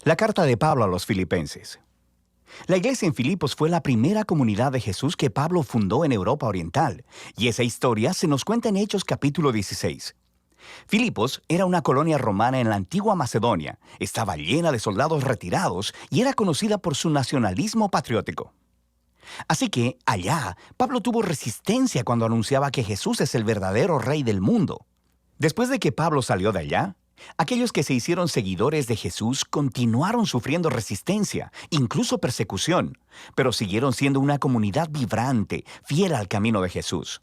La carta de Pablo a los Filipenses. La iglesia en Filipos fue la primera comunidad de Jesús que Pablo fundó en Europa Oriental, y esa historia se nos cuenta en Hechos capítulo 16. Filipos era una colonia romana en la antigua Macedonia, estaba llena de soldados retirados y era conocida por su nacionalismo patriótico. Así que, allá, Pablo tuvo resistencia cuando anunciaba que Jesús es el verdadero rey del mundo. Después de que Pablo salió de allá, aquellos que se hicieron seguidores de Jesús continuaron sufriendo resistencia, incluso persecución, pero siguieron siendo una comunidad vibrante, fiel al camino de Jesús.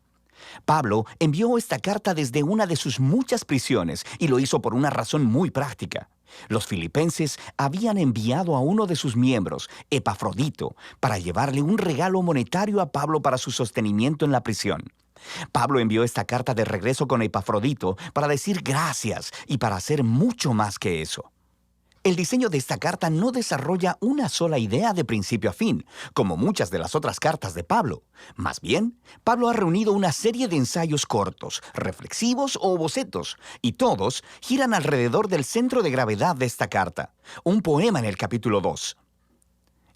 Pablo envió esta carta desde una de sus muchas prisiones y lo hizo por una razón muy práctica. Los filipenses habían enviado a uno de sus miembros, Epafrodito, para llevarle un regalo monetario a Pablo para su sostenimiento en la prisión. Pablo envió esta carta de regreso con Epafrodito para decir gracias y para hacer mucho más que eso. El diseño de esta carta no desarrolla una sola idea de principio a fin, como muchas de las otras cartas de Pablo. Más bien, Pablo ha reunido una serie de ensayos cortos, reflexivos o bocetos, y todos giran alrededor del centro de gravedad de esta carta, un poema en el capítulo 2.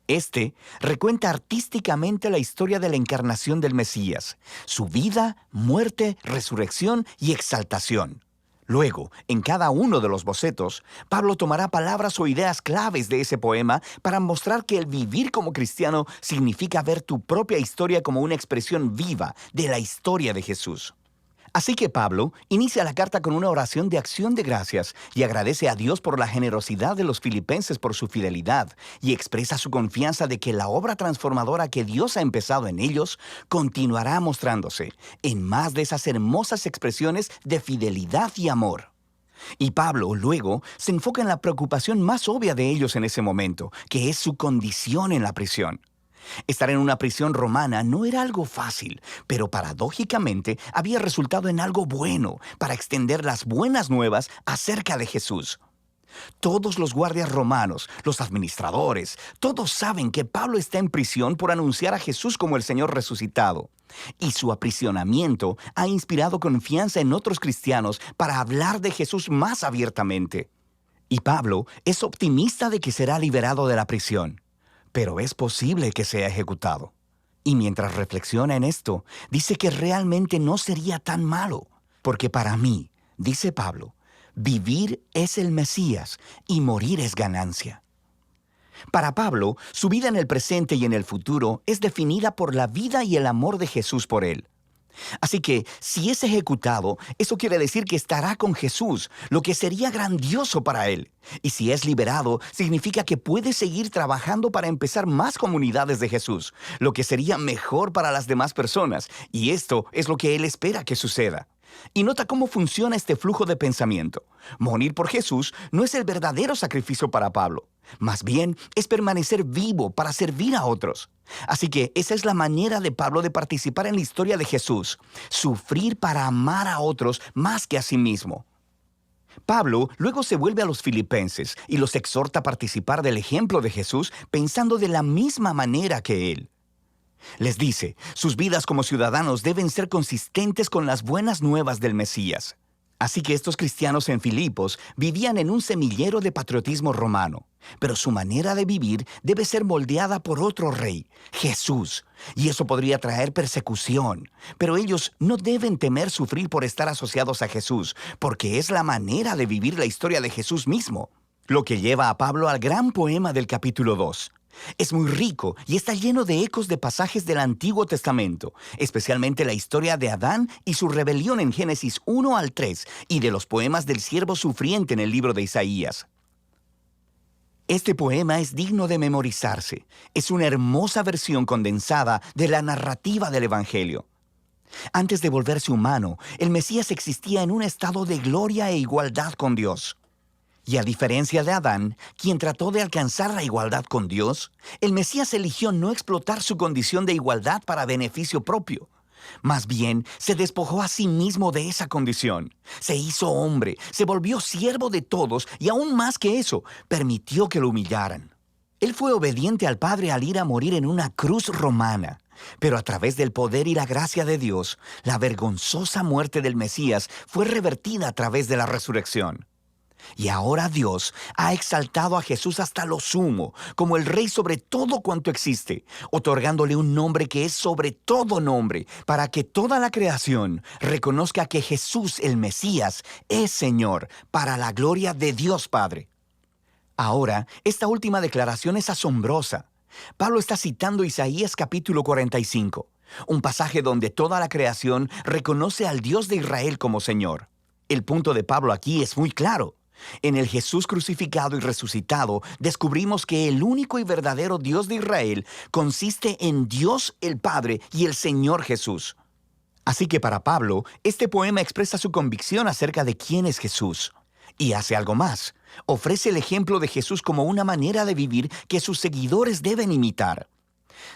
Este recuenta artísticamente la historia de la encarnación del Mesías, su vida, muerte, resurrección y exaltación. Luego, en cada uno de los bocetos, Pablo tomará palabras o ideas claves de ese poema para mostrar que el vivir como cristiano significa ver tu propia historia como una expresión viva de la historia de Jesús. Así que Pablo inicia la carta con una oración de acción de gracias y agradece a Dios por la generosidad de los filipenses por su fidelidad y expresa su confianza de que la obra transformadora que Dios ha empezado en ellos continuará mostrándose en más de esas hermosas expresiones de fidelidad y amor. Y Pablo, luego, se enfoca en la preocupación más obvia de ellos en ese momento, que es su condición en la prisión. Estar en una prisión romana no era algo fácil, pero paradójicamente había resultado en algo bueno para extender las buenas nuevas acerca de Jesús. Todos los guardias romanos, los administradores, todos saben que Pablo está en prisión por anunciar a Jesús como el Señor resucitado. Y su aprisionamiento ha inspirado confianza en otros cristianos para hablar de Jesús más abiertamente. Y Pablo es optimista de que será liberado de la prisión. Pero es posible que sea ejecutado. Y mientras reflexiona en esto, dice que realmente no sería tan malo, porque para mí, dice Pablo, vivir es el Mesías y morir es ganancia. Para Pablo, su vida en el presente y en el futuro es definida por la vida y el amor de Jesús por él. Así que, si es ejecutado, eso quiere decir que estará con Jesús, lo que sería grandioso para él. Y si es liberado, significa que puede seguir trabajando para empezar más comunidades de Jesús, lo que sería mejor para las demás personas. Y esto es lo que él espera que suceda. Y nota cómo funciona este flujo de pensamiento. Morir por Jesús no es el verdadero sacrificio para Pablo. Más bien, es permanecer vivo para servir a otros. Así que esa es la manera de Pablo de participar en la historia de Jesús. Sufrir para amar a otros más que a sí mismo. Pablo luego se vuelve a los filipenses y los exhorta a participar del ejemplo de Jesús pensando de la misma manera que él. Les dice, sus vidas como ciudadanos deben ser consistentes con las buenas nuevas del Mesías. Así que estos cristianos en Filipos vivían en un semillero de patriotismo romano, pero su manera de vivir debe ser moldeada por otro rey, Jesús, y eso podría traer persecución. Pero ellos no deben temer sufrir por estar asociados a Jesús, porque es la manera de vivir la historia de Jesús mismo, lo que lleva a Pablo al gran poema del capítulo 2. Es muy rico y está lleno de ecos de pasajes del Antiguo Testamento, especialmente la historia de Adán y su rebelión en Génesis 1 al 3 y de los poemas del siervo sufriente en el libro de Isaías. Este poema es digno de memorizarse. Es una hermosa versión condensada de la narrativa del Evangelio. Antes de volverse humano, el Mesías existía en un estado de gloria e igualdad con Dios. Y a diferencia de Adán, quien trató de alcanzar la igualdad con Dios, el Mesías eligió no explotar su condición de igualdad para beneficio propio. Más bien, se despojó a sí mismo de esa condición. Se hizo hombre, se volvió siervo de todos y aún más que eso, permitió que lo humillaran. Él fue obediente al Padre al ir a morir en una cruz romana. Pero a través del poder y la gracia de Dios, la vergonzosa muerte del Mesías fue revertida a través de la resurrección. Y ahora Dios ha exaltado a Jesús hasta lo sumo, como el Rey sobre todo cuanto existe, otorgándole un nombre que es sobre todo nombre, para que toda la creación reconozca que Jesús el Mesías es Señor, para la gloria de Dios Padre. Ahora, esta última declaración es asombrosa. Pablo está citando Isaías capítulo 45, un pasaje donde toda la creación reconoce al Dios de Israel como Señor. El punto de Pablo aquí es muy claro. En el Jesús crucificado y resucitado, descubrimos que el único y verdadero Dios de Israel consiste en Dios el Padre y el Señor Jesús. Así que para Pablo, este poema expresa su convicción acerca de quién es Jesús. Y hace algo más. Ofrece el ejemplo de Jesús como una manera de vivir que sus seguidores deben imitar.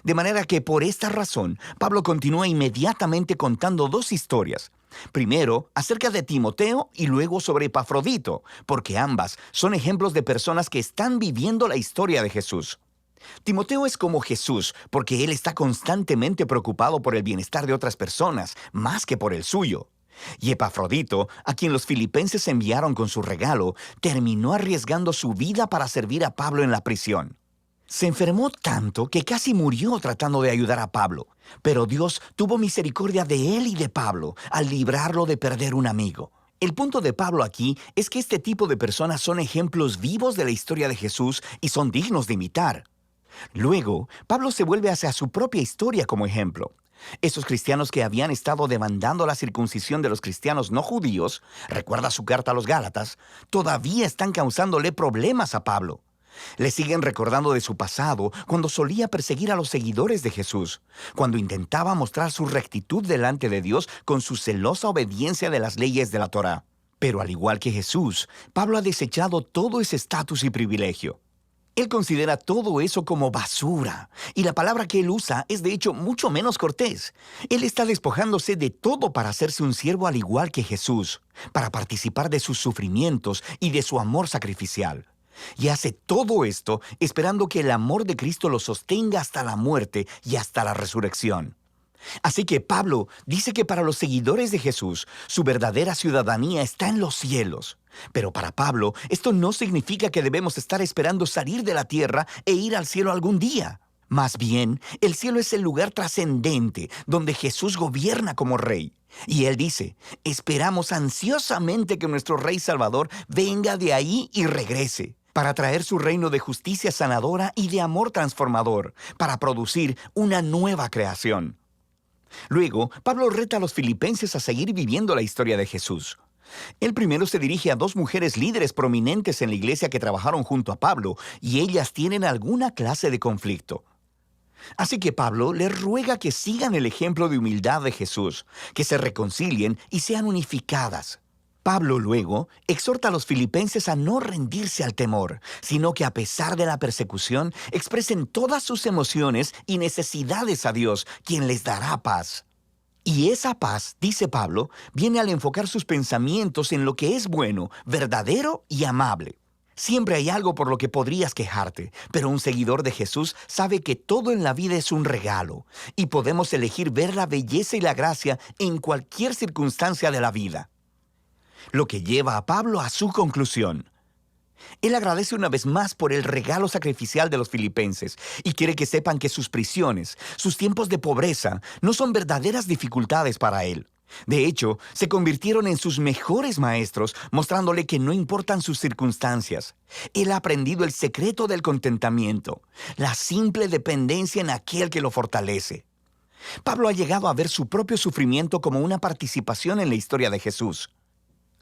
De manera que por esta razón, Pablo continúa inmediatamente contando dos historias. Primero, acerca de Timoteo y luego sobre Epafrodito, porque ambas son ejemplos de personas que están viviendo la historia de Jesús. Timoteo es como Jesús, porque él está constantemente preocupado por el bienestar de otras personas, más que por el suyo. Y Epafrodito, a quien los filipenses enviaron con su regalo, terminó arriesgando su vida para servir a Pablo en la prisión. Se enfermó tanto que casi murió tratando de ayudar a Pablo, pero Dios tuvo misericordia de él y de Pablo al librarlo de perder un amigo. El punto de Pablo aquí es que este tipo de personas son ejemplos vivos de la historia de Jesús y son dignos de imitar. Luego, Pablo se vuelve hacia su propia historia como ejemplo. Esos cristianos que habían estado demandando la circuncisión de los cristianos no judíos, recuerda su carta a los Gálatas, todavía están causándole problemas a Pablo. Le siguen recordando de su pasado cuando solía perseguir a los seguidores de Jesús, cuando intentaba mostrar su rectitud delante de Dios con su celosa obediencia de las leyes de la Torá. Pero al igual que Jesús, Pablo ha desechado todo ese estatus y privilegio. Él considera todo eso como basura, y la palabra que él usa es de hecho mucho menos cortés. Él está despojándose de todo para hacerse un siervo al igual que Jesús, para participar de sus sufrimientos y de su amor sacrificial. Y hace todo esto esperando que el amor de Cristo lo sostenga hasta la muerte y hasta la resurrección. Así que Pablo dice que para los seguidores de Jesús, su verdadera ciudadanía está en los cielos. Pero para Pablo, esto no significa que debemos estar esperando salir de la tierra e ir al cielo algún día. Más bien, el cielo es el lugar trascendente donde Jesús gobierna como Rey. Y él dice, esperamos ansiosamente que nuestro Rey Salvador venga de ahí y regrese, para traer su reino de justicia sanadora y de amor transformador, para producir una nueva creación. Luego, Pablo reta a los filipenses a seguir viviendo la historia de Jesús. Él primero se dirige a dos mujeres líderes prominentes en la iglesia que trabajaron junto a Pablo, y ellas tienen alguna clase de conflicto. Así que Pablo les ruega que sigan el ejemplo de humildad de Jesús, que se reconcilien y sean unificadas. Pablo luego exhorta a los filipenses a no rendirse al temor, sino que a pesar de la persecución, expresen todas sus emociones y necesidades a Dios, quien les dará paz. Y esa paz, dice Pablo, viene al enfocar sus pensamientos en lo que es bueno, verdadero y amable. Siempre hay algo por lo que podrías quejarte, pero un seguidor de Jesús sabe que todo en la vida es un regalo, y podemos elegir ver la belleza y la gracia en cualquier circunstancia de la vida. Lo que lleva a Pablo a su conclusión. Él agradece una vez más por el regalo sacrificial de los filipenses y quiere que sepan que sus prisiones, sus tiempos de pobreza, no son verdaderas dificultades para él. De hecho, se convirtieron en sus mejores maestros, mostrándole que no importan sus circunstancias. Él ha aprendido el secreto del contentamiento, la simple dependencia en aquel que lo fortalece. Pablo ha llegado a ver su propio sufrimiento como una participación en la historia de Jesús.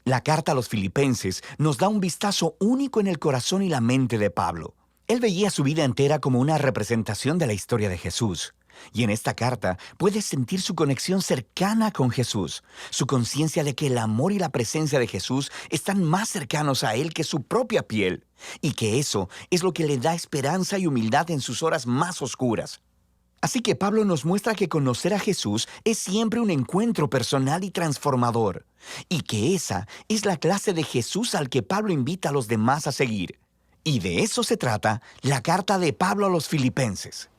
La carta a los filipenses nos da un vistazo único en el corazón y la mente de Pablo. Él veía su vida entera como una representación de la historia de Jesús. Y en esta carta puedes sentir su conexión cercana con Jesús, su conciencia de que el amor y la presencia de Jesús están más cercanos a él que su propia piel, y que eso es lo que le da esperanza y humildad en sus horas más oscuras. Así que Pablo nos muestra que conocer a Jesús es siempre un encuentro personal y transformador, y que esa es la clase de Jesús al que Pablo invita a los demás a seguir. Y de eso se trata la carta de Pablo a los filipenses.